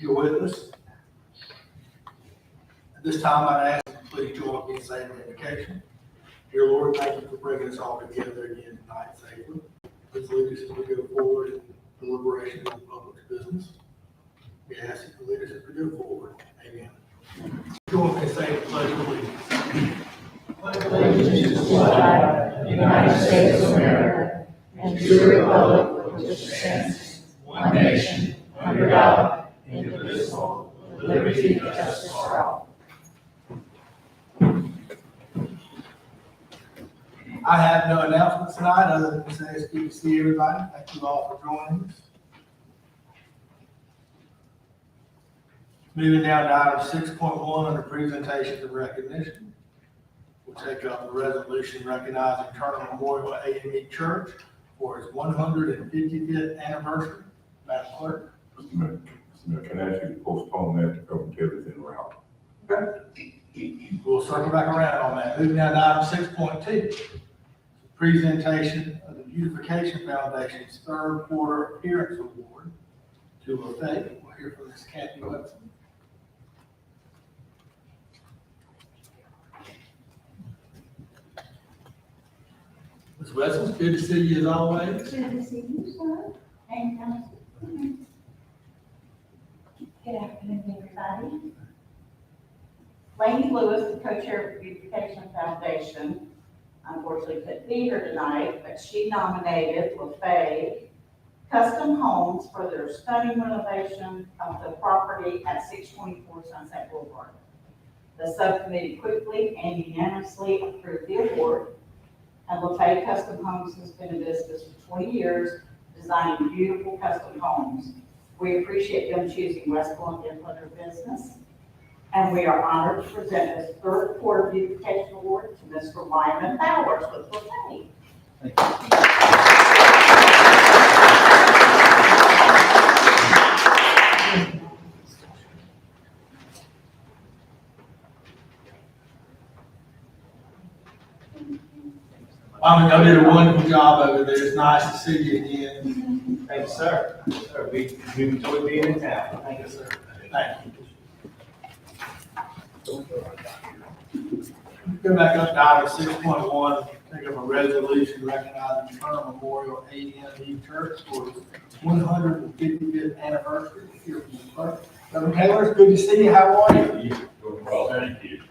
you're with us. At this time, I'd ask you to please join me in saying the invocation. Dear Lord, thank you for bringing us all together again tonight safely. Please lead us as we go forward in deliberation of the public's business. We ask you to lead us as we go forward. Amen. Join me in saying the pledge of allegiance. Allegiance to the flag of the United States of America and to the republic which stands one nation under God, indivisible, with liberty and justice for all. I have no announcements tonight other than to say it's good to see everybody. Thank you all for joining us. Moving down to item 6.1 under presentations and recognition. We'll take up the resolution recognizing Turner Memorial AME Church for its 155th anniversary. Madam Clerk. Mr. Mayor, can I ask you to postpone that to cover until it's en route? Okay. We'll circle back around on that. Moving down to item 6.2. Presentation of the Beautification Foundation's third quarter appearance award to LaFay. We'll hear from Ms. Kathy Webster. Ms. Wesson, good to see you as always. Good to see you, sir. And, good afternoon, everybody. Lainey Lewis, the co-chair of the Beautification Foundation, unfortunately couldn't be here tonight, but she nominated LaFay Custom Homes for their stunning renovation of the property at 624 Sunset Boulevard. The subcommittee quickly and unanimously approved the award. And LaFay Custom Homes has been in business for 20 years, designing beautiful custom homes. We appreciate them choosing West Columbia for their business. And we are honored to present this third quarter beautification award to Mr. Lyman Bowers with LaFay. Y'all did a wonderful job over there. It's nice to see you again. Thank you, sir. We enjoy being in town. Thank you, sir. Thank you. Go back up to item 6.1, take up a resolution recognizing Turner Memorial AME Church for its 155th anniversary. Here from the clerk. Reverend Taylor, it's good to see you. How are you? Well, thank you.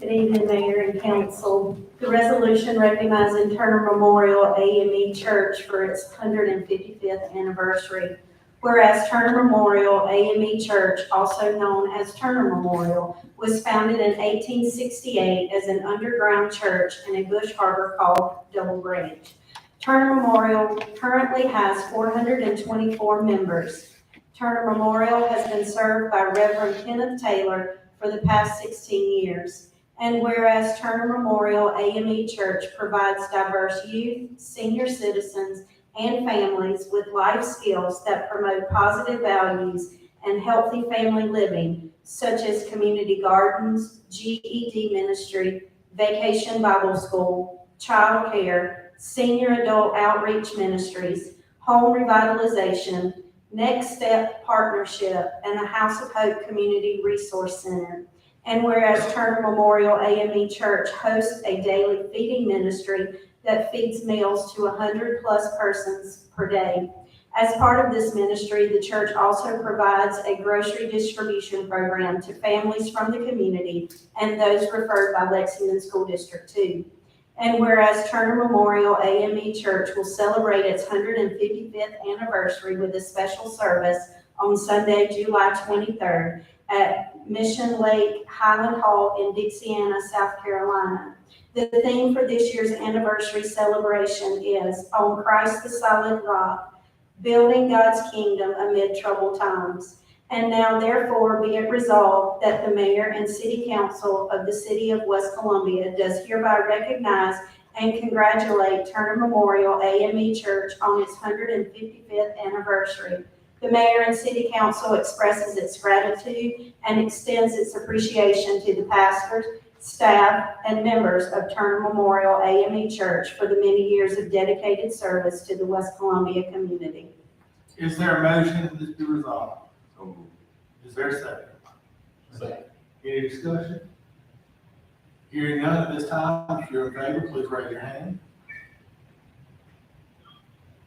Good evening, Mayor and Council. The resolution recognizing Turner Memorial AME Church for its 155th anniversary. Whereas Turner Memorial AME Church, also known as Turner Memorial, was founded in 1868 as an underground church in a bush harbor called Double Branch. Turner Memorial currently has 424 members. Turner Memorial has been served by Reverend Kenneth Taylor for the past 16 years. And whereas Turner Memorial AME Church provides diverse youth, senior citizens, and families with life skills that promote positive values and healthy family living, such as community gardens, GED ministry, vacation Bible school, child care, senior adult outreach ministries, home revitalization, Next Step Partnership, and the House of Hope Community Resource Center. And whereas Turner Memorial AME Church hosts a daily feeding ministry that feeds meals to 100+ persons per day. As part of this ministry, the church also provides a grocery distribution program to families from the community and those referred by Lexington School District 2. And whereas Turner Memorial AME Church will celebrate its 155th anniversary with a special service on Sunday, July 23rd at Mission Lake Highland Hall in Dixiana, South Carolina. The theme for this year's anniversary celebration is On Christ the Solid Rock, Building God's Kingdom Amid Troubled Times. And now therefore be it resolved that the Mayor and City Council of the City of West Columbia does hereby recognize and congratulate Turner Memorial AME Church on its 155th anniversary. The Mayor and City Council expresses its gratitude and extends its appreciation to the pastors, staff, and members of Turner Memorial AME Church for the many years of dedicated service to the West Columbia community. Is there a motion that this be resolved? So moved. Is there a second? Second. Any discussion? Hearing none at this time, if you're in favor, please raise your hand.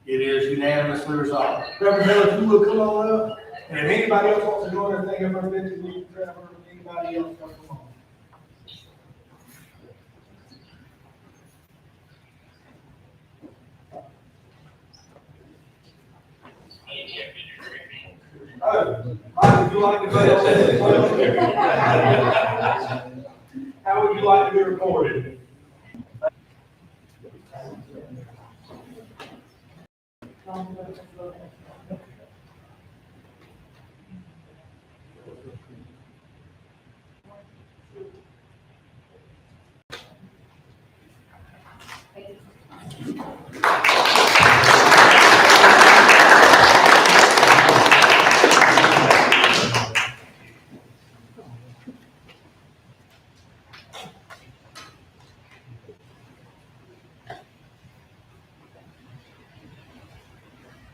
It is unanimously resolved. Representative, you will come on up, and if anybody else wants to join us, thank you for visiting, we can travel, anybody else, come on. Oh, how would you like to vote on this? How would you like to be recorded?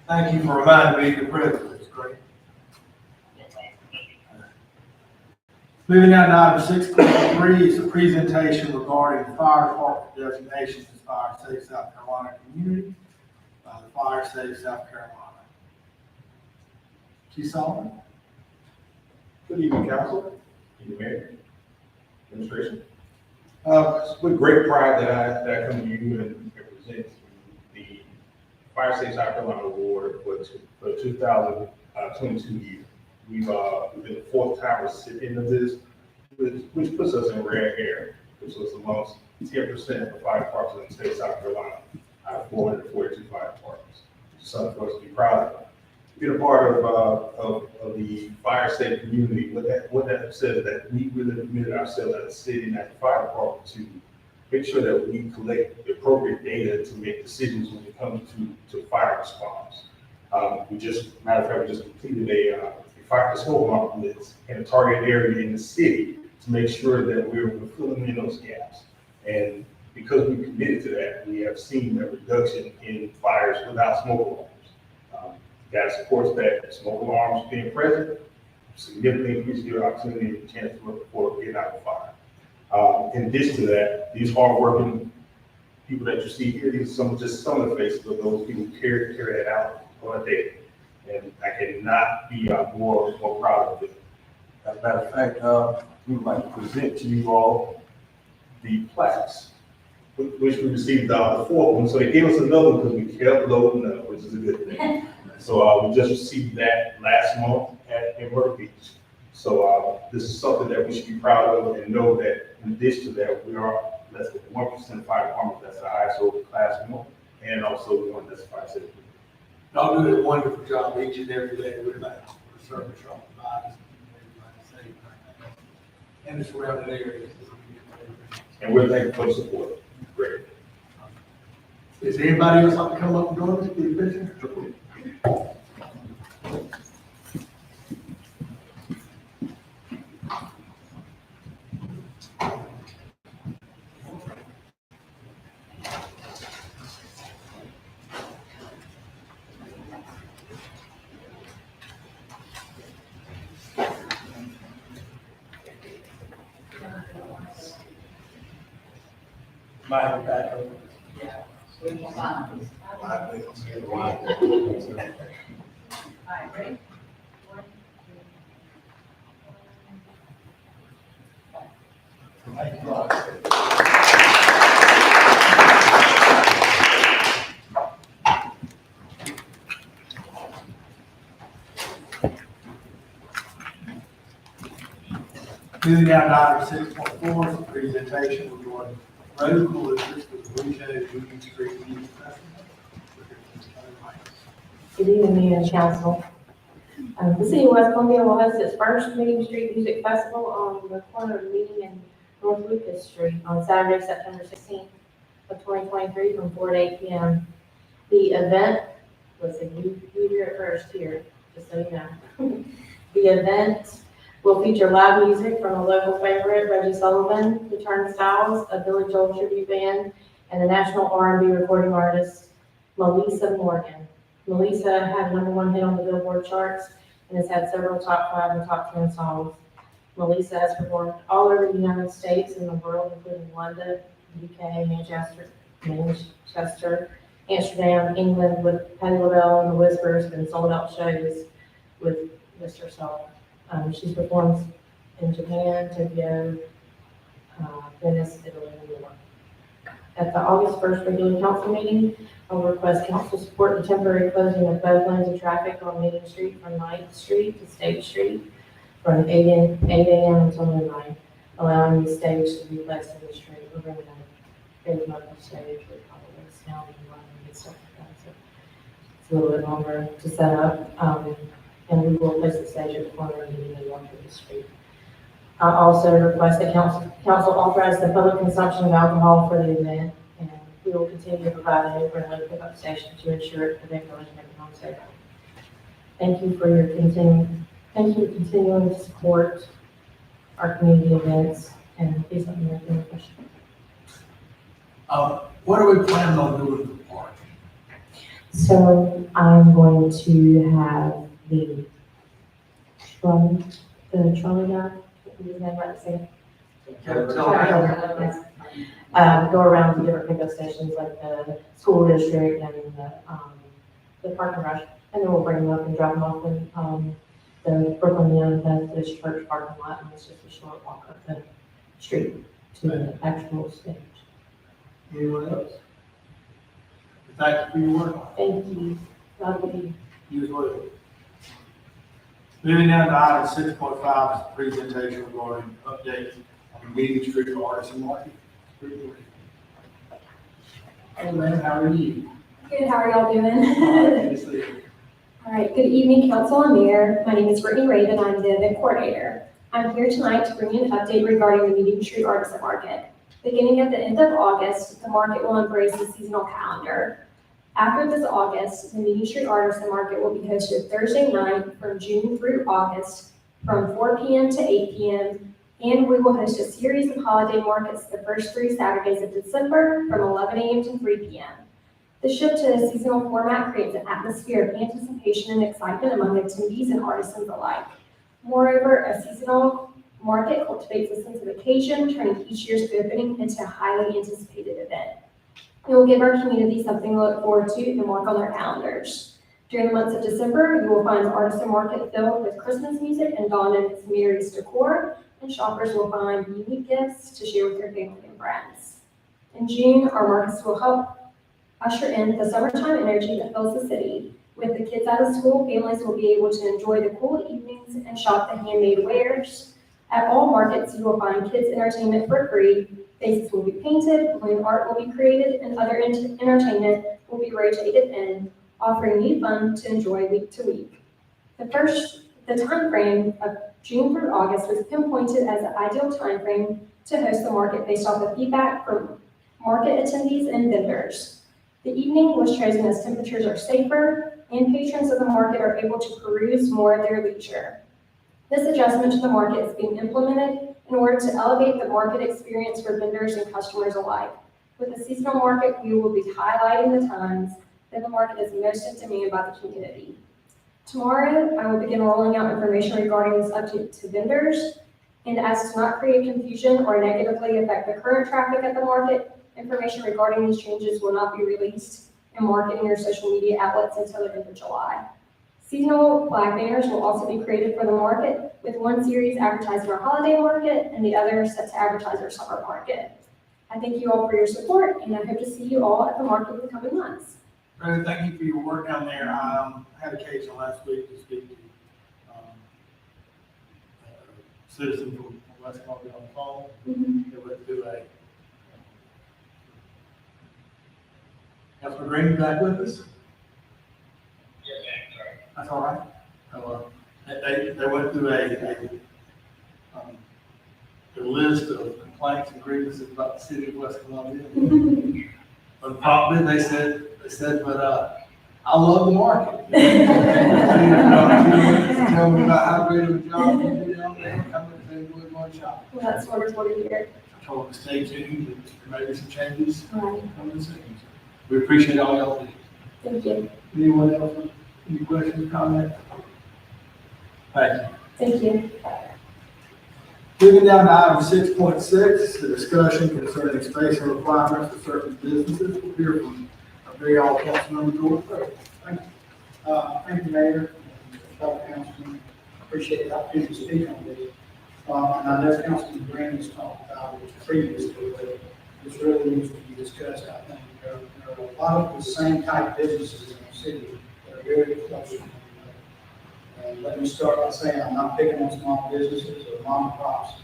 Thank you for reminding me of the president. It's great. Moving down to item 6.3 is a presentation regarding the fire department designations as Fire Safe South Carolina Community by the Fire Safe South Carolina. Chief Solomon? Good evening, council, evening, mayor, administration. Uh, It's with great pride that I come to you and present the Fire Safe South Carolina Award for the 2022 year. We've been the fourth time recipient of this, which puts us in rare air, which was amongst 10% of fire departments in the state of South Carolina out of 442 fire departments. Something for us to be proud of. Being a part of the fire safe community, what that says is that we really committed ourselves as a city and as a fire department to make sure that we collect the appropriate data to make decisions when it comes to fire response. Matter of fact, we just completed a fire smoke alarm blitz in a target area in the city to make sure that we're filling in those gaps. And because we committed to that, we have seen a reduction in fires without smoke alarms. That supports that smoke alarms being present, significantly increases your opportunity and chance for getting out of fire. In addition to that, these hardworking people that you see here, these are just some of the faces of those people who carry that out on a day. And I cannot be more proud of it. As a matter of fact, we would like to present to you all the plaques, which we received the fourth one. So they gave us another one because we kept loading up, which is a good thing. So we just received that last month in Myrtle Beach. So this is something that we should be proud of and know that in addition to that, we are less than 1% fire department that's the ISO class 1, and also one that's fire safe. Y'all do a wonderful job each and every day with that service y'all provide. And the surrounding areas. And we're thankful for the support. Great. Is anybody else like to come up and join us for the picture? Might have back over. Ready? Moving down to item 6.4, is a presentation regarding road closures for the Blue Show Union Street Youth Festival. Good evening, Mayor and Council. The City of West Columbia will host its first Meeting Street Music Festival on the corner of Meeting and North Lucas Street on Saturday, September 16th of 2023 from 4 to 8 p.m. The event, listen, you hear it first here, just so you know. The event will feature live music from a local favorite, Reggie Sullivan, the Turnstiles, a Billy Joel tribute band, and the national R&B recording artist, Melissa Morgan. Melissa had #1 hit on the Billboard charts and has had several top 5 and top 10 songs. Melissa has performed all over the United States and the world, including London, UK, Manchester, Amsterdam, England, with Patti LaBelle and the Whispers, and sold out shows with Mr. Sullivan. She's performed in Japan, Tokyo, Venice, Italy, and New York. At the August 1st regular council meeting, I will request council support the temporary closing of both lanes of traffic on Main Street from 9th Street to State Street from 8 a.m. until midnight, allowing the stage to be placed in the street. We're going to create another stage with probably sound and lighting and stuff like that. So it's a little bit longer to set up, and we will place the stage at the corner and the north of the street. I also request that council authorize the public consumption of alcohol for the event, and we will continue to provide an Uber and load pickup station to ensure particularly making home safe. Thank you for your continuing to support our community events, and please let me know if you have any questions. What are we planning on doing with the park? So I'm going to have the trolley guy, is that right to say? Go around to different pickup stations like the school district and the parking garage, and then we'll bring them up and drop them off in the Brooklyn Young Methodist Church parking lot, and it's just a short walk up the street to the actual stage. Anyone else? Thank you for your work. Thank you. God will be. You as well. Moving down to item 6.5 is a presentation regarding updates on the Meeting Street Artisan Market. Hey man, how are you? Good, how are y'all doing? Good to see you. All right, good evening, council and mayor. My name is Brittany Raven, I'm the event coordinator. I'm here tonight to bring you an update regarding the Meeting Street Artisan Market. Beginning at the end of August, the market will embrace the seasonal calendar. After this August, the Meeting Street Artisan Market will be hosted Thursday night from June through August from 4 p.m. to 8 p.m. And we will host a series of holiday markets the first 3 Saturdays of December from 11 a.m. to 3 p.m. The shift to a seasonal format creates an atmosphere of anticipation and excitement among attendees and artisans alike. Moreover, a seasonal market cultivates a sense of occasion, turning each year's opening into a highly anticipated event. It will give our community something to look forward to and mark on their calendars. During the months of December, you will find the Artisan Market filled with Christmas music and dawn in its merriest decor, and shoppers will find unique gifts to share with their family and friends. In June, our markets will help usher in the summertime energy that fills the city. With the kids out of school, families will be able to enjoy the cool evenings and shop the handmade wares. At all markets, you will find kids' entertainment for free. Faces will be painted, balloon art will be created, and other entertainment will be rotated in, offering new fun to enjoy week to week. The time frame of June through August was pinpointed as the ideal time frame to host the market based off of feedback from market attendees and vendors. The evening was chosen as temperatures are safer and patrons of the market are able to peruse more at their leisure. This adjustment to the market is being implemented in order to elevate the market experience for vendors and customers alike. With the seasonal market, we will be highlighting the times that the market is most in demand by the community. Tomorrow, I will begin rolling out information regarding this update to vendors, and as to not create confusion or negatively affect the current traffic at the market, information regarding these changes will not be released in marketing or social media outlets until the end of July. Seasonal flag banners will also be created for the market, with one series advertising our holiday market and the other set to advertise our summer market. I thank you all for your support, and I hope to see you all at the market in the coming months. Brother, thank you for your work down there. I had occasion last week to speak to a citizen from West Columbia on the phone. They went through a Councilman Green, you back with us? That's all right. They went through a list of complaints and grievances about the city of West Columbia. But probably they said, but I love the market. Tell me about how great of a job you do down there. one shop. Well, that's wonderful to hear. I told them to stay tuned, and there may be some changes Right. coming soon. We appreciate all y'all do. Thank you. Anyone else, any questions, comments? Thank you. Thank you. Moving down to item 6.6, the discussion concerning spacing requirements for certain businesses. We'll hear from our very all Councilmember George Gray. Thank you, Mayor, fellow councilmen. Appreciate the opportunity to speak on this. And I know Councilman Green has talked about it previously, but this really needs to be discussed, I think. There are a lot of the same type businesses in the city that are very close to one another. And let me start by saying I'm not picking on small businesses or mom and pops.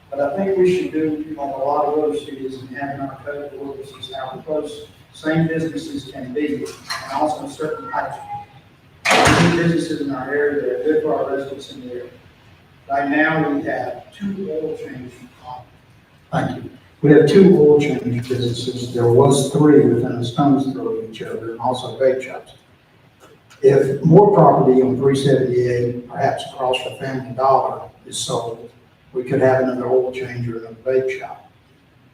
But I think we should do like a lot of other cities and have in our code of ordinances how close same businesses can be, and also certain types of businesses in our area that are good for our residents in the area. Right now, we have 2 oil change. Thank you. We have 2 oil change businesses. There was 3 within a stone's throw of each other, and also vape shops. If more property on 378, perhaps across the Family Dollar, is sold, we could have another oil change or another vape shop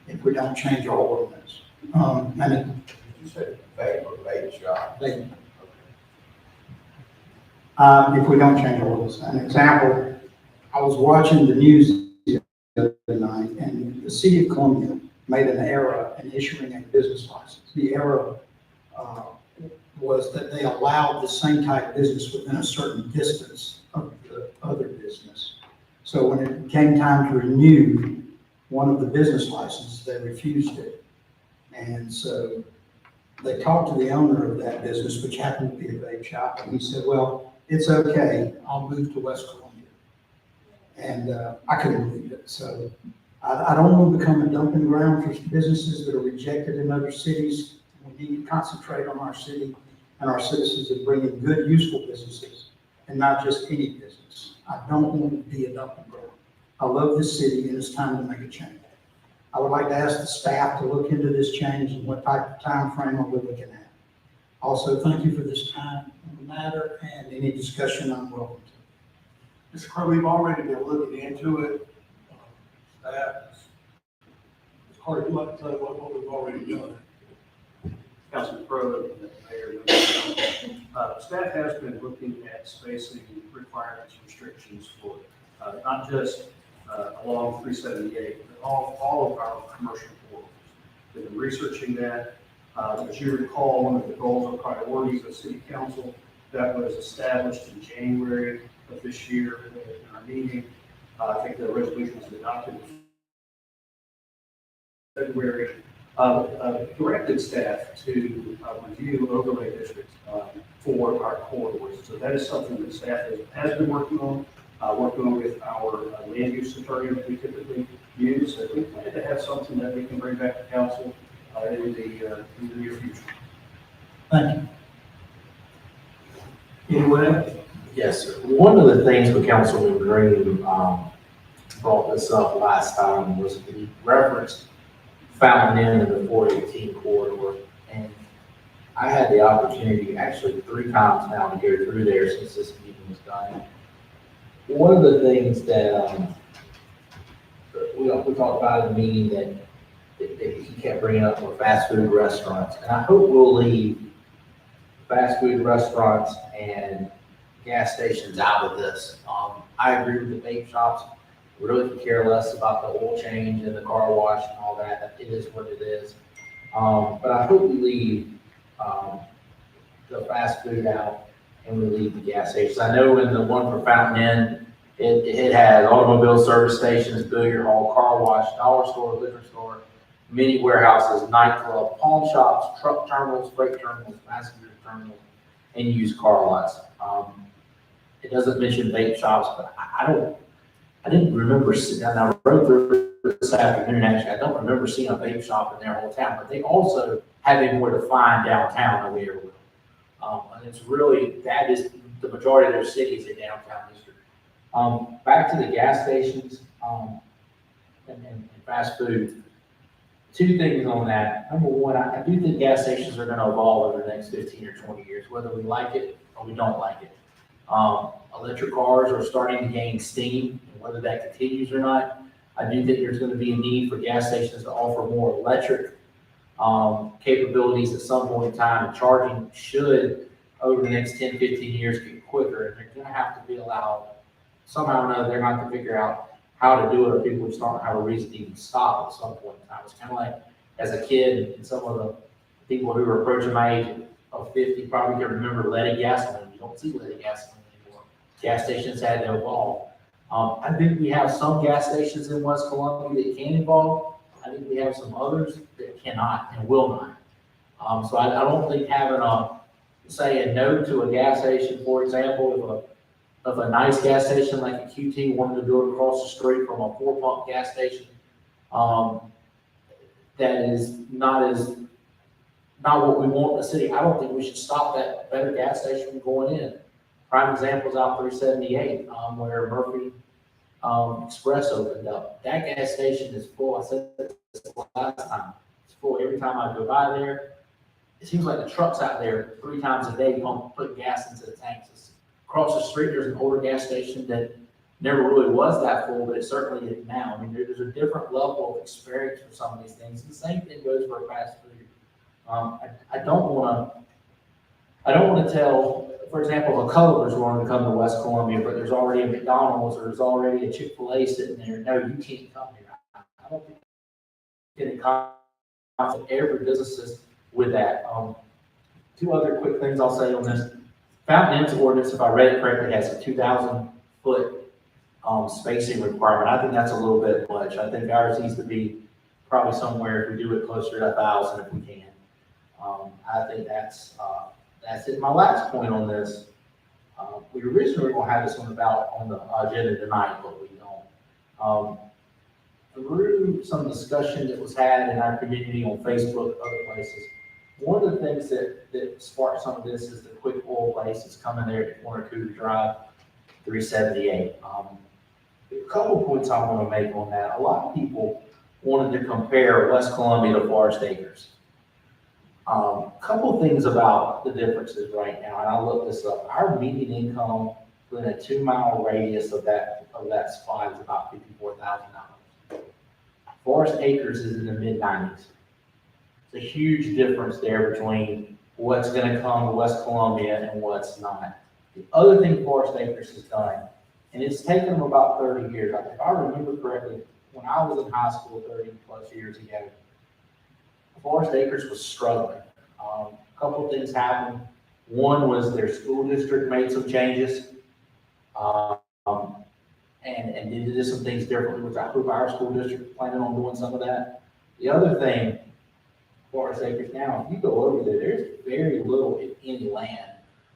if we don't change our ordinance. You said vape or vape shop? If we don't change our ordinance. An example, I was watching the news the other night, and the city of Columbia made an error in issuing a business license. The error was that they allowed the same type of business within a certain distance of the other business. So when it came time to renew one of the business licenses, they refused it. And so they talked to the owner of that business, which happened to be a vape shop, and he said, well, it's okay, I'll move to West Columbia. And I couldn't believe it. So I don't want to become a dumping ground for businesses that are rejected in other cities. We need to concentrate on our city and our citizens and bring in good, useful businesses and not just any business. I don't want to be a dumping ground. I love this city and it's time to make a change. I would like to ask the staff to look into this change and what type of time frame are we looking at. Also, thank you for this time on the matter, and any discussion I'm welcome to. Mr. Crowe, we've already been looking into it. Staff, it's hard to like to tell you what we've already done. Councilman Crowe, Mayor, staff has been looking at spacing requirements, restrictions for, not just, along 378, but all of our commercial corridors. We've been researching that. As you recall, one of the goals and priorities of City Council that was established in January of this year in our meeting. I think the resolution was adopted in February. Directed staff to review overlay districts for our corridors. So that is something that staff has been working on with our land use attorney that we typically use. So we plan to have something that we can bring back to council in the near future. Thank you. Anyone else? Yes, sir. One of the things with Councilman Green brought this up last time was he referenced Fountain Inn in the 418 corridor. And I had the opportunity actually 3 times now to go through there since this meeting was done. One of the things that we talked about in the meeting that he kept bringing up were fast food restaurants. And I hope we'll leave fast food restaurants and gas stations out of this. I agree with the vape shops. Really could care less about the oil change and the car wash and all that. It is what it is. But I hope we leave the fast food out and we leave the gas stations. I know in the one for Fountain Inn, it has automobile service stations, billiard hall, car wash, dollar store, liquor store, mini warehouses, nightclub, pawn shops, truck terminals, freight terminals, passenger terminals, and used car lots. It doesn't mention vape shops, but I didn't remember sitting down. I rode through this afternoon, actually. I don't remember seeing a vape shop in their whole town, but they also have a more defined downtown than we ever will. And it's really, that is the majority of their cities in downtown district. Back to the gas stations and fast food. 2 things on that. Number one, I do think gas stations are going to evolve over the next 15 or 20 years, whether we like it or we don't like it. Electric cars are starting to gain steam, and whether that continues or not, I do think there's gonna be a need for gas stations to offer more electric capabilities at some point in time. And charging should, over the next 10, 15 years, get quicker, and they're gonna have to be allowed, somehow or another, they're gonna have to figure out how to do it, or people just don't have a reason to even stop at some point in time. It's kind of like, as a kid, and some of the people who are approaching my age of 50 probably can remember leaded gasoline. You don't see leaded gasoline anymore. Gas stations had to evolve. I think we have some gas stations in West Columbia that can evolve. I think we have some others that cannot and will not. So I don't think having say a no to a gas station, for example, of a nice gas station like a QT wanted to build across the street from a 4-pump gas station, that is not what we want in the city. I don't think we should stop that better gas station from going in. Prime example is out 378, where Murphy Express opened up. That gas station is full. I said this last time. It's full every time I go by there. It seems like the trucks out there 3 times a day put gas into the tanks. Across the street, there's an older gas station that never really was that full, but it certainly is now. I mean, there's a different level of experience for some of these things. And the same thing goes for fast food. I don't want to tell, for example, if a Culver's wanting to come to West Columbia, but there's already a McDonald's or there's already a Chick-fil-A sitting there. No, you can't come here. I don't think you can conflict every businesses with that. 2 other quick things I'll say on this. Fountain Inn's ordinance, if I read it correctly, has a 2,000-foot spacing requirement. I think that's a little bit much. I think ours needs to be probably somewhere, if we do it, closer to 1,000 if we can. I think that's it. My last point on this, we originally were going to have this on the ballot on the agenda tonight, but we don't. Through some discussion that was had in our community on Facebook, other places, one of the things that sparked some of this is the Quick Oil place that's coming there at Corner Cougar Drive, 378. A couple points I want to make on that. A lot of people wanted to compare West Columbia to Forest Acres. A couple things about the differences right now, and I'll look this up. Our median income within a 2-mile radius of that spot is about $54,000. Forest Acres is in the mid-90s. It's a huge difference there between what's going to come to West Columbia and what's not. The other thing Forest Acres has done, and it's taken them about 30 years. If I remember correctly, when I was in high school 30 plus years ago, Forest Acres was struggling. A couple of things happened. One was their school district made some changes and did some things differently, which I hope our school district is planning on doing some of that. The other thing, Forest Acres now, if you go over there, there's very little, if any, land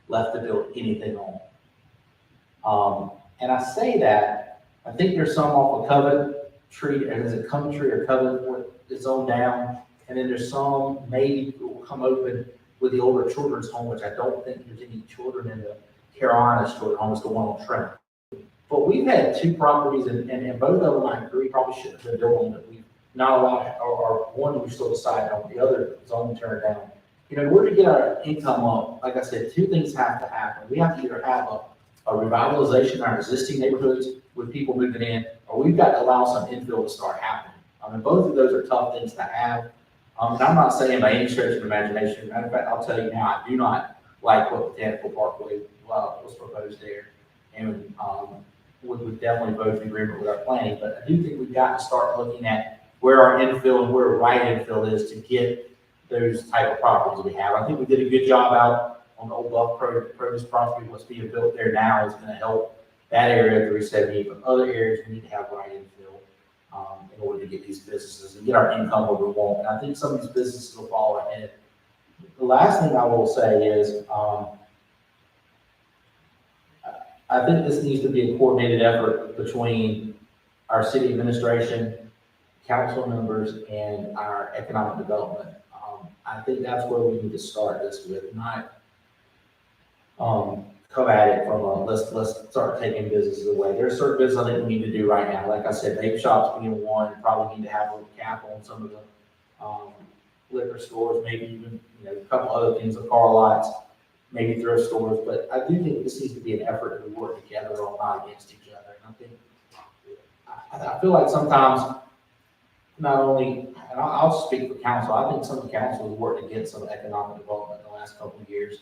left to build anything on. And I say that, I think there's some off of Coventry, or is it Coventry or Covent, it's on down, and then there's some maybe will come open with the older children's home, which I don't think there's any children in the Carolinas children's home, it's the one on Trent. But we've had 2 properties, and both of them I agree probably shouldn't have been built on, that we've not allowed, or one we still decided on, the other is only turned down. You know, in order to get our income up, like I said, 2 things have to happen. We have to either have a revitalization in our existing neighborhoods with people moving in, or we've got to allow some infill to start happening. I mean, both of those are tough things to have. And I'm not saying by any stretch of imagination. Matter of fact, I'll tell you now, I do not like what Botanical Parkway was proposed there. And we would definitely vote in agreement with our planning, but I do think we've got to start looking at where our infill and where right infill is to get those type of properties we have. I think we did a good job out on the old Buff Produce property. What's being built there now is going to help that area of 370, but other areas we need to have right infill in order to get these businesses and get our income where we want. And I think some of these businesses will fall ahead. The last thing I will say is, I think this needs to be a coordinated effort between our city administration, council members, and our economic development. I think that's where we need to start this with, not come at it from a, let's start taking businesses away. There's certain business I think we need to do right now. Like I said, vape shops being one, probably need to have a little cap on some of the liquor stores, maybe even, a couple other things, the car lots, maybe thrift stores. But I do think this needs to be an effort to work together on, not against each other. And I think I feel like sometimes, not only, and I'll speak for council, I think some of the council has worked against some economic development in the last couple of years.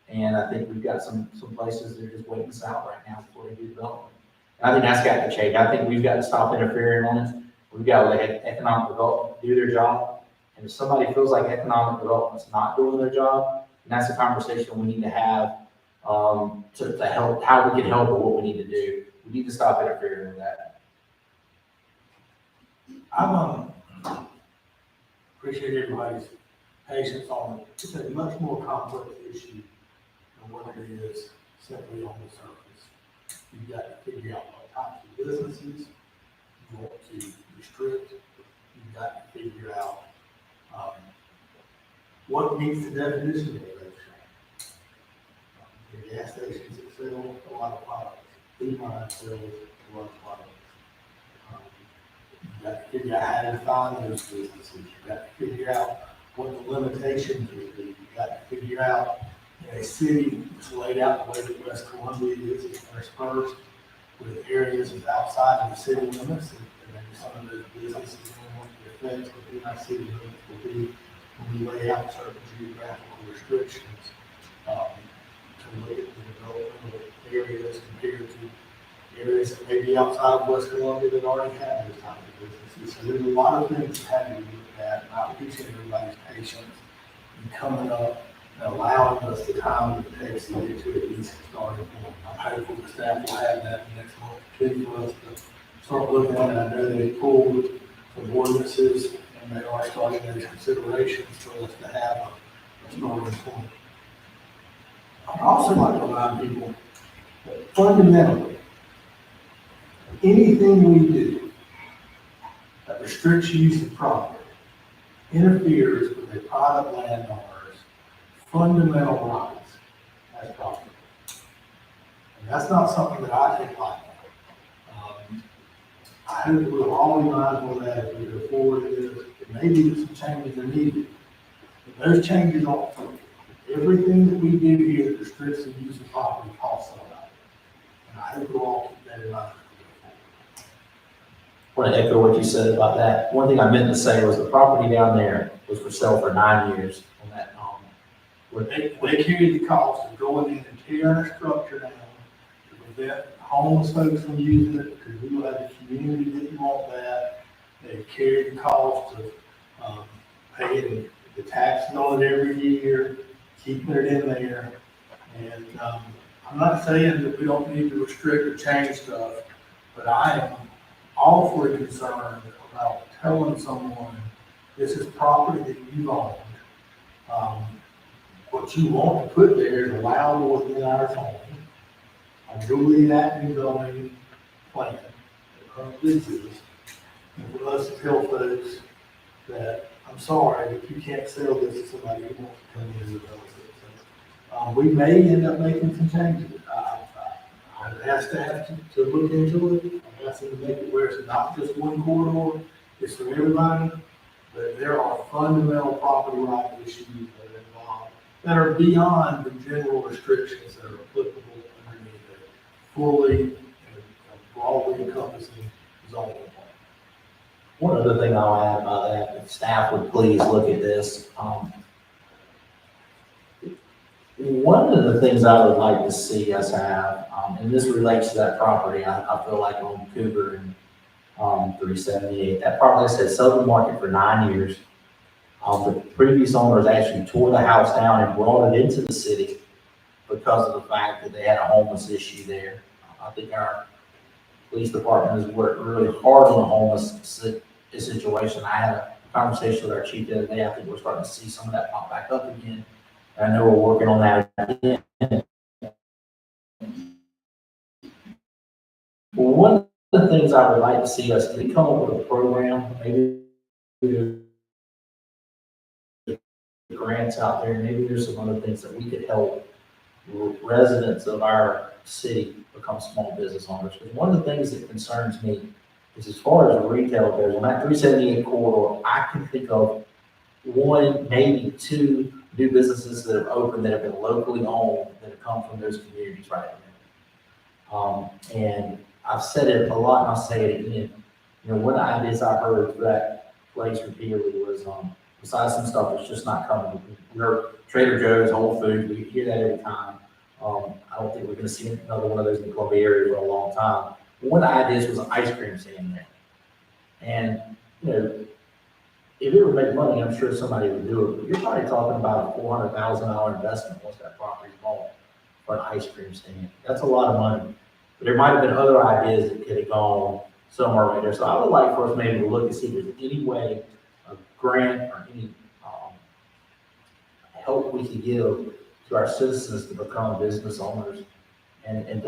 And I think we've got some places that are just waiting us out right now before they do development. And I think that's got to change. I think we've got to stop interfering on it. We've got to let economic development do their job. And if somebody feels like economic development's not doing their job, then that's a conversation we need to have, to help, how we can help or what we need to do. We need to stop interfering with that. I'm, appreciate everybody's patience on it. It's a much more complex issue than what it is simply on the surface. You've got to figure out what types of businesses you want to restrict. You've got to figure out, what meets the definition of a restaurant. The gas stations that sell a lot of products, food line sells a lot of products. You've got to figure out how to define those businesses. You've got to figure out what the limitations would be. You've got to figure out, in a city that's laid out the way that West Columbia is, it's interspersed with areas outside of the city limits, and maybe some of those businesses don't want to affect within our city limits will be when we lay out certain geographical restrictions, to look at the development of areas compared to areas that may be outside of West Columbia that already have those types of businesses. So there's a lot of things that have to be looked at, and I appreciate everybody's patience in coming up and allowing us the time that it takes to get to at least a starting point. I'm hopeful the staff will have that in the next month or two for us to start looking at it. I know they pulled some ordinances, and they are starting those considerations for us to have a starting point. I'd also like to remind people that fundamentally, anything we do that restricts use of property interferes with a private landowner's fundamental rights as property. And that's not something that I take lightly. I hope we'll all be mindful of that as we go forward. It may be that some changes are needed, but those changes aren't free. Everything that we do here that restricts the use of property costs somebody. And I hope we'll all keep that in mind. I want to echo what you said about that. One thing I meant to say was the property down there was for sale for 9 years on that, Where they carry the cost of going in and tearing a structure down to prevent homeless folks from using it, because we will have a community that didn't want that. They carry the cost of paying the taxes on it every year, keeping it in there. And I'm not saying that we don't need to restrict or change stuff, but I am awfully concerned about telling someone, this is property that you owned. What you want to put there is allowed within our zone, a duly enacted zoning plan that currently exists. And for us to tell folks that, I'm sorry, but you can't sell this to somebody who wants to come in and develop it. So, we may end up making some changes. I've asked staff to look into it. I've asked them to make it where it's not just one corridor, it's for everybody. But there are fundamental property right issues that are involved that are beyond the general restrictions that are applicable underneath a fully and broadly encompassing zoning plan. One other thing I'll add about that, if staff would please look at this. One of the things I would like to see us have, and this relates to that property, I feel like on Cougar and 378, that property said sold the market for 9 years. The previous owners actually tore the house down and brought it into the city because of the fact that they had a homeless issue there. I think our police department has worked really hard on the homeless situation. I had a conversation with our chief the other day. I think we're starting to see some of that pop back up again. I know we're working on that again. Well, one of the things I would like to see us is come up with a program, maybe grants out there, maybe there's some other things that we could help residents of our city become small business owners. Because one of the things that concerns me is, as far as retail goes, on that 378 corridor, I can think of one, maybe two new businesses that have opened that have been locally owned that have come from those communities right now. And I've said it a lot and I'll say it again. One of the ideas I heard for that place repeatedly was, besides some stuff that's just not coming. We heard Trader Joe's, Whole Foods, we hear that every time. I don't think we're gonna see another one of those in the Columbia area for a long time. But one of the ideas was an ice cream stand there. And, if it would make money, I'm sure somebody would do it, but you're probably talking about a $400,000 investment once that property's bought for an ice cream stand. That's a lot of money. But there might have been other ideas that could have gone somewhere right there. So I would like for us maybe to look and see if there's any way, a grant or any help we could give to our citizens to become business owners, and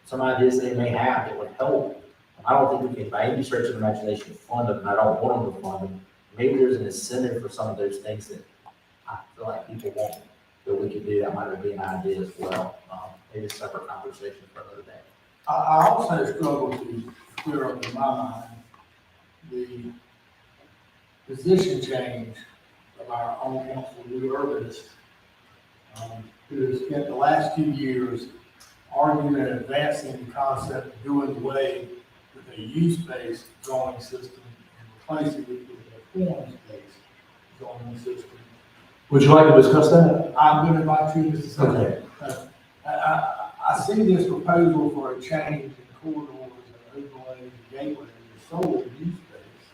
some ideas they may have that would help. I don't think we can, by any stretch of the imagination, fund them, and I don't want them to fund them. Maybe there's an incentive for some of those things that I feel like people want, that we could do. That might be an idea as well. Maybe a separate conversation for another day. I also struggle to clear up in my mind the position change of our own council, new urbanist, who has spent the last 2 years arguing and advancing the concept of doing away with a use-based zoning system and replacing it with a forms-based zoning system. Would you like to discuss that? I'm going to invite you, Mr. Okay. Secretary. I see this proposal for a change in corridors and overlays and gateways is solely use-based.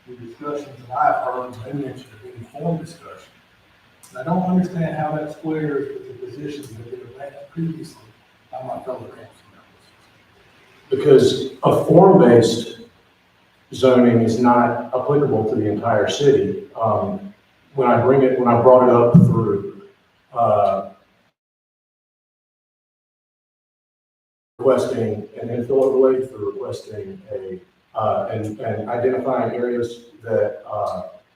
The discussions that I've heard, they mentioned an informed discussion. And I don't understand how that squares with the positions that have been advanced previously by my fellow council members. Because a form-based zoning is not applicable to the entire city. When I brought it up through, requesting an infill overlay, through requesting and identifying areas that,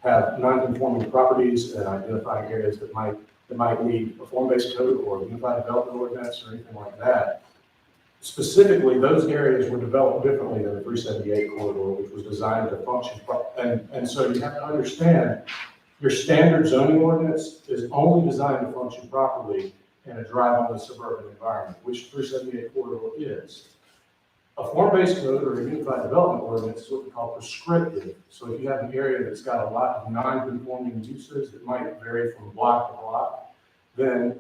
have non-conforming properties, and identifying areas that might need a form-based code or a unified development ordinance or anything like that. Specifically, those areas were developed differently than the 378 corridor, which was designed to function. And so you have to understand, your standard zoning ordinance is only designed to function properly in a drive-only suburban environment, which 378 corridor is. A form-based code or a unified development ordinance is what we call prescriptive. So if you have an area that's got a lot of non-conforming uses that might vary from block to block, then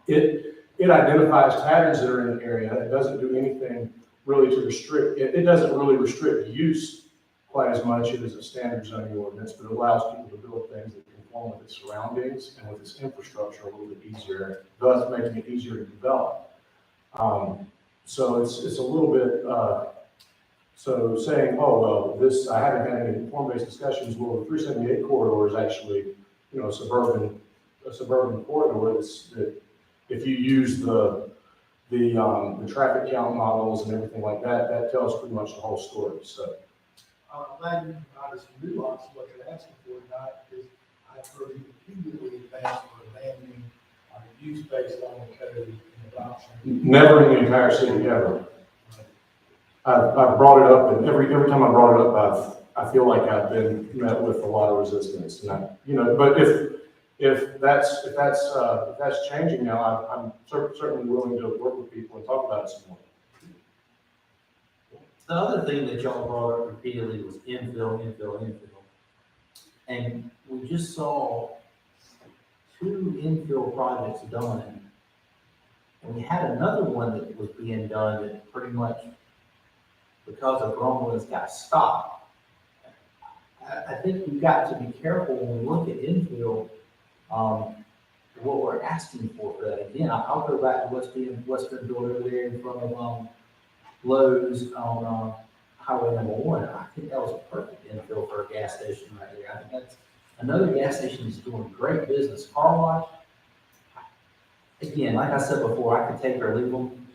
it identifies patterns that are in the area. It doesn't do anything really to restrict, it doesn't really restrict use quite as much as a standard zoning ordinance, but it allows people to build things that conform with its surroundings and with its infrastructure a little bit easier, thus making it easier to develop. So it's a little bit, so saying, oh, well, I haven't had any form-based discussions. Well, the 378 corridor is actually, a suburban corridor that if you use the traffic count models and everything like that, that tells pretty much the whole story. So I'm glad you provided some nuance to what you're asking for tonight, because I've heard you repeatedly advance for abandoning our use-based zoning code and adoption. never in the entire city ever. I've brought it up, and every time I brought it up, I feel like I've been met with a lot of resistance. And but if that's changing now, I'm certainly willing to work with people and talk about it some more. The other thing that y'all brought up repeatedly was infill. And we just saw 2 infill projects done. And we had another one that was being done that pretty much, because of rumblings, got stopped. I think we've got to be careful when we look at infill, what we're asking for that. Again, I'll go back to what's been built over there in front of Lowe's on Highway number 1. I think that was a perfect infill for a gas station right there. I think that's another gas station that's doing great business. Car wash. Again, like I said before, I could take or leave them.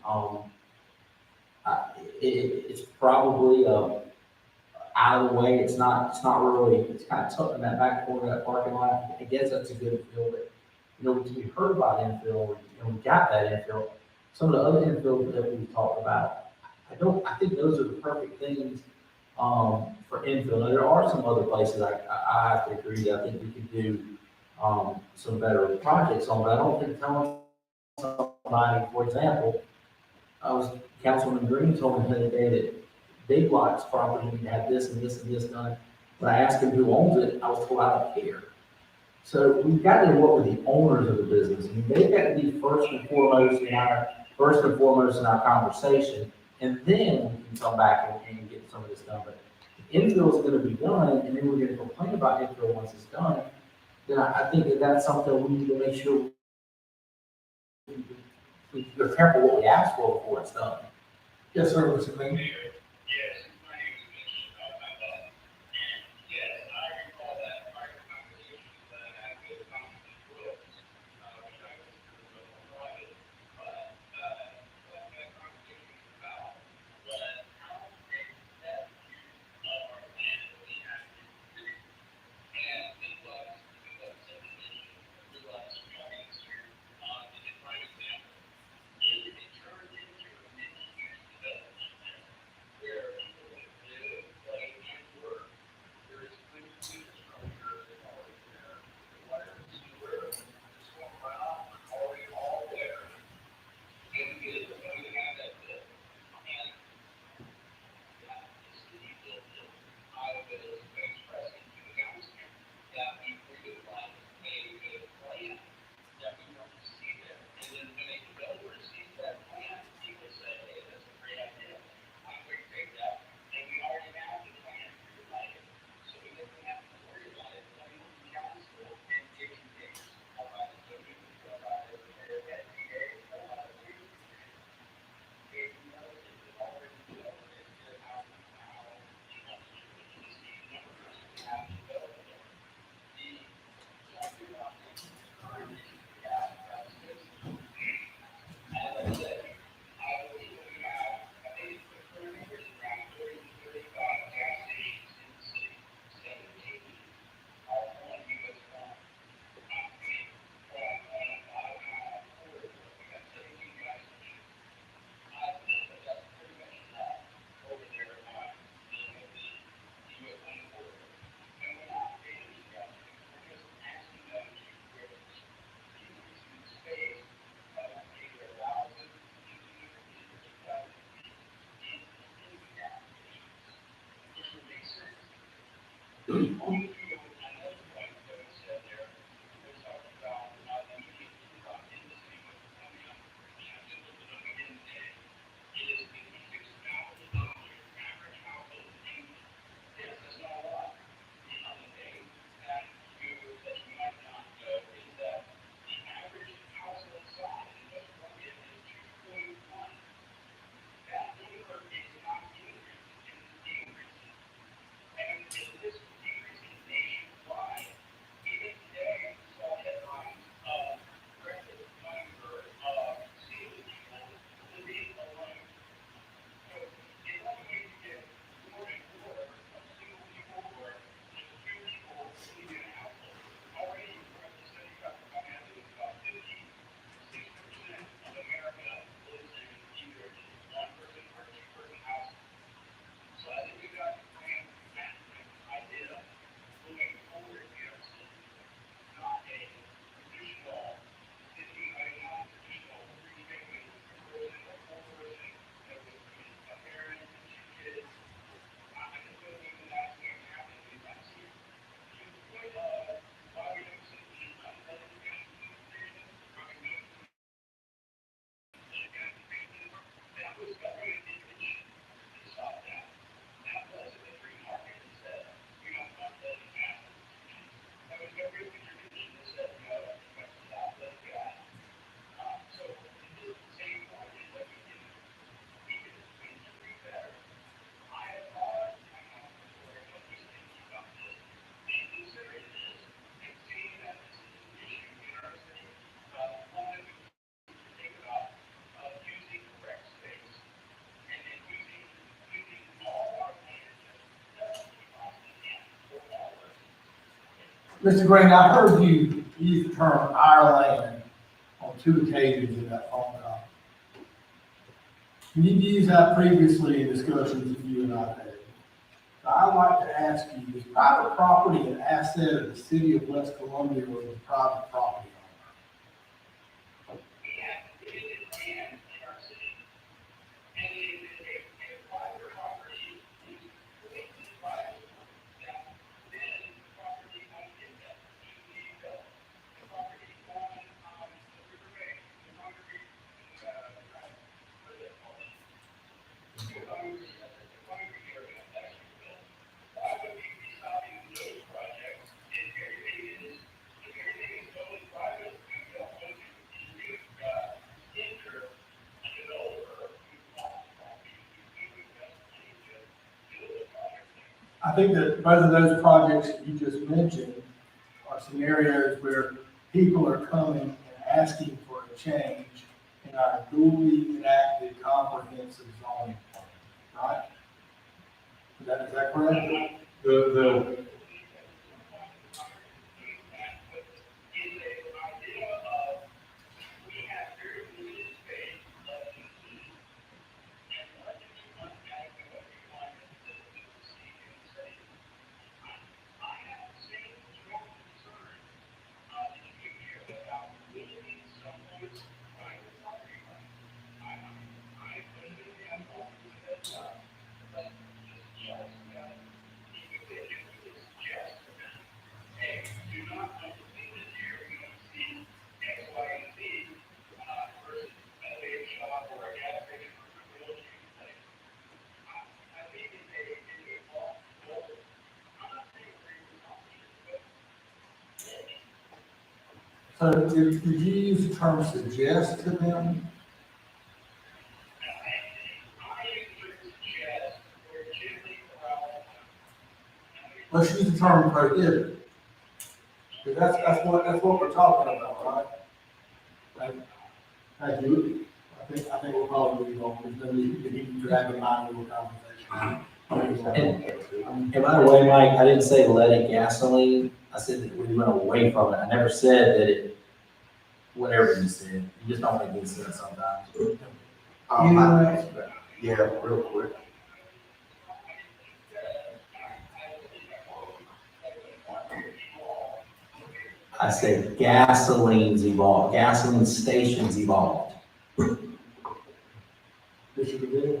It's probably out of the way. It's not really. It's kind of tucked in that back corner of that parking lot. I guess that's a good infill. But we heard about infill, and we got that infill. Some of the other infill that we've talked about, I think those are the perfect things for infill. Now, there are some other places I have to agree that I think we could do some better projects on, but I don't think telling somebody, for example, Councilman Green told me the other day that Big Lots property, you have this and this and this done. When I asked him who owns it, I was told I don't care. So we've got to work with the owners of the business, and they've got to be first and foremost in our conversation, and then we can come back and get some of this done. But if infill is going to be done, and then we're going to complain about infill once it's done, then I think that that's something we need to make sure we're careful what we ask for before it's done. Yes, sir, Mr. Green. Yes, my name is Mr. Alphabet. And yes, I recall that prior conversation that I had with Congressman Brooks, which I consider a little private, but what that conversation was about was how to take that view of our land that we have in the city. And it was subdivision, it was coming here, to the prime example. It turned into a mixed-use development there, where people would live, play, and work. There is good infrastructure already there. The water, the sewer, the storm runoff, already all there. And we get going to have that built. And that the city built it. I was expressing to the council that we would like a good plan that we want to see there. And then when a developer sees that plan, people say, hey, that's a great idea. I'm going to take that. And we already have the plan for your life. So we don't have to worry about it. Coming to council and giving things about the zoning, about it, or FDA, about it. If you know that it's already built, it's just how you want to do it. You see, numbers have developed there. The talking about the current issue we have about this. As I said, I believe that we have, I think the current numbers around 30 to 35 gas stations in the city. 17 are on US one. I mean, on a corridor, we got 17 gas stations. I think that that's pretty much enough over there on the US one corridor. And we're not paying these gas stations, we're just asking them to create increasing space of maybe 1,000 to 2,000 feet in the gas stations, which would make sense. Only to another point that was said there, we talked about the median income in the city of Columbia. And I just looked it up again today. It is $56,000 average household income. Yes, that's not a lot. The other thing that you might not know is that the average household size in West Columbia is 2.1. That number is not increasing, it is decreasing. And this is decreasing nationwide. Even today, we saw headlines of record number of single people living alone. So in order to get more and more of single people or just two people living in a household, already from the study about about 56% of America lives in either one person or two person household. So I think we got to plan that idea moving forward here, not a traditional city, not a traditional three-family person or four-person that was a parent and two kids. I just don't think that's going to happen anytime soon. To the point of why we don't see the unleaded gas station, probably no. That was government intervention to stop that. That wasn't a free market that said, we don't want leaded gas. That was government intervention that said, no, we have to stop leaded gas. So this is the same point that we can do better. I applaud my council for what he's thinking about this and considering this and seeing that this is an issue in our city. One that we can think about using correct space and then using all our land that we possibly can for all of us. Mr. Green, I heard you use the term our land on 2 occasions in that phone call. You've used that previously in discussions that you and I had. So I'd like to ask you, is private property an asset of the city of West Columbia or the private property owner? We have limited land in our city. And a private property I think that both of those projects that you just mentioned are scenarios where people are coming and asking for a change in our duly enacted comprehensive zoning plan, right? Is that correct? The, So did you use the term suggest to them? Let's use the term prohibit. Because that's what we're talking about, right? Thank you. I think we'll probably be on, there's no need to keep dragging my little conversation. And by the way, Mike, I didn't say let it gasoline. I said that we went away from it. I never said that it, whatever you said. You just don't make any sense sometimes. Yeah, real quick. I said gasoline's evolved, gasoline stations evolved.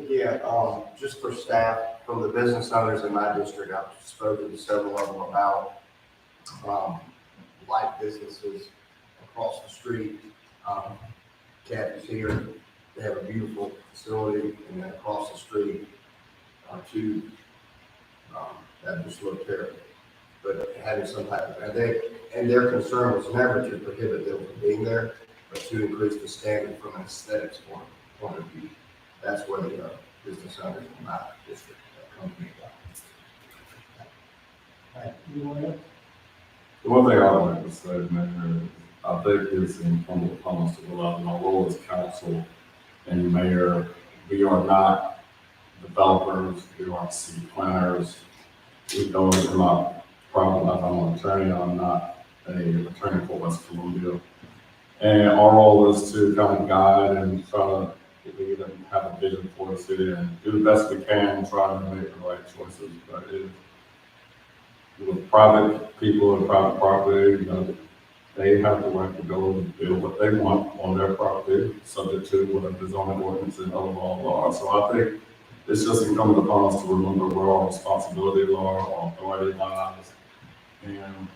Yeah, just for staff, from the business owners in my district, I've spoken to several of them about, light businesses across the street. Kathy's here, they have a beautiful facility, and then across the street are two, that just look terrible. But having some type of, and their concern was never to prohibit them from being there, but to increase the standard from an aesthetics point of view. That's where the business owners in my district come from. Anyone else? The one thing I would like to say, Mayor, is I think it's incumbent upon us to realize my role as council and mayor, we are not developers, we aren't city planners. We don't, I'm not, probably not, I'm an attorney, I'm not an attorney for West Columbia. And our role is to kind of guide and try to lead and have a vision for the city and do the best we can, try to make the right choices. But with private people and private property, they have the right to go and build what they want on their property, subject to whatever the zoning ordinance and other law. So I think it's just incumbent upon us to remember where our responsibilities are, our authority lies, and,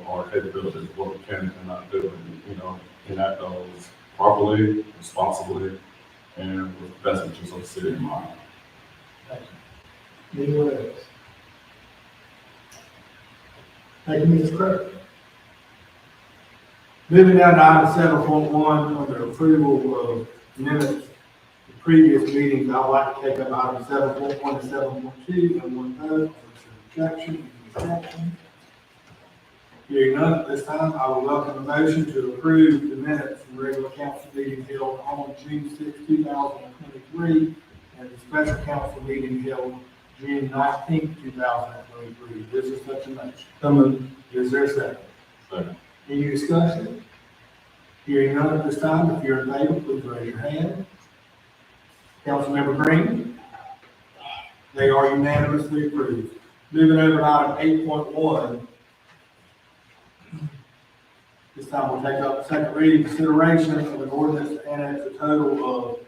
our capabilities, what we can and cannot do, and, enact those properly, responsibly, and with the best interests of the city in mind. Thank you. Anyone else? Thank you, Mr. Clerk. Moving down to item 7.1, under approval of minutes of previous meetings, I'd like to take up item 7.1 and 7.2 and one vote. Objection, hearing none at this time, I will welcome a motion to approve the minutes from regular council meeting held on June 6, 2023, and the special council meeting held June 19, 2023. This is such a motion. Is there a second? Second. Any discussion? Hearing none at this time, if you're in favor, please raise your hand. Councilmember Green? They are unanimously approved. Moving over to item 8.1. This time we'll take up second reading consideration of an ordinance to annex a total of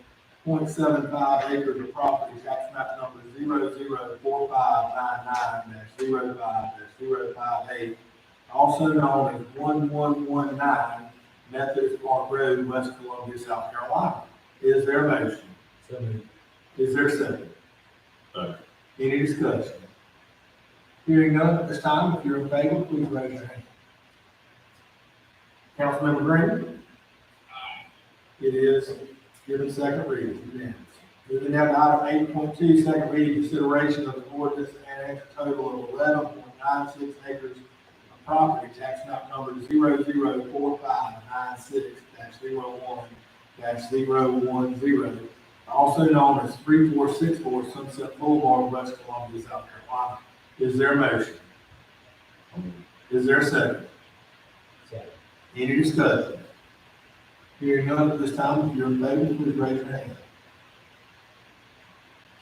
0.75 acres of property, tax map number 004599-05-058, also known as 1119 Methodist Park Road, West Columbia, South Carolina. Is there a motion? Is there a second? Second. Any discussion? Hearing none at this time, if you're in favor, please raise your hand. Councilmember Green? It is given second reading. Unanimous. Moving down to item 8.2, second reading consideration of the ordinance to annex a total of 11.96 acres of property, tax map number 004596-01-010, also known as 3464 Sunset Boulevard, West Columbia, South Carolina. Is there a motion? Is there a second? Second. Any discussion? Hearing none at this time, if you're in favor, please raise your hand.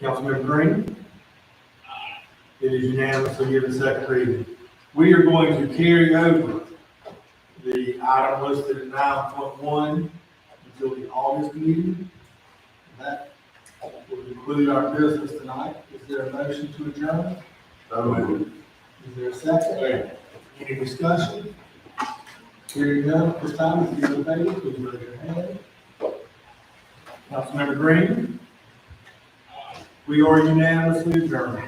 Councilmember Green? It is unanimous, so give a second reading. We are going to carry over the item listed at 9.1 until the August meeting. That will conclude our business tonight. Is there a motion to adjourn? So moved. Is there a second? Any discussion? Hearing none at this time, if you're in favor, please raise your hand. Councilmember Green? We are unanimously adjourned.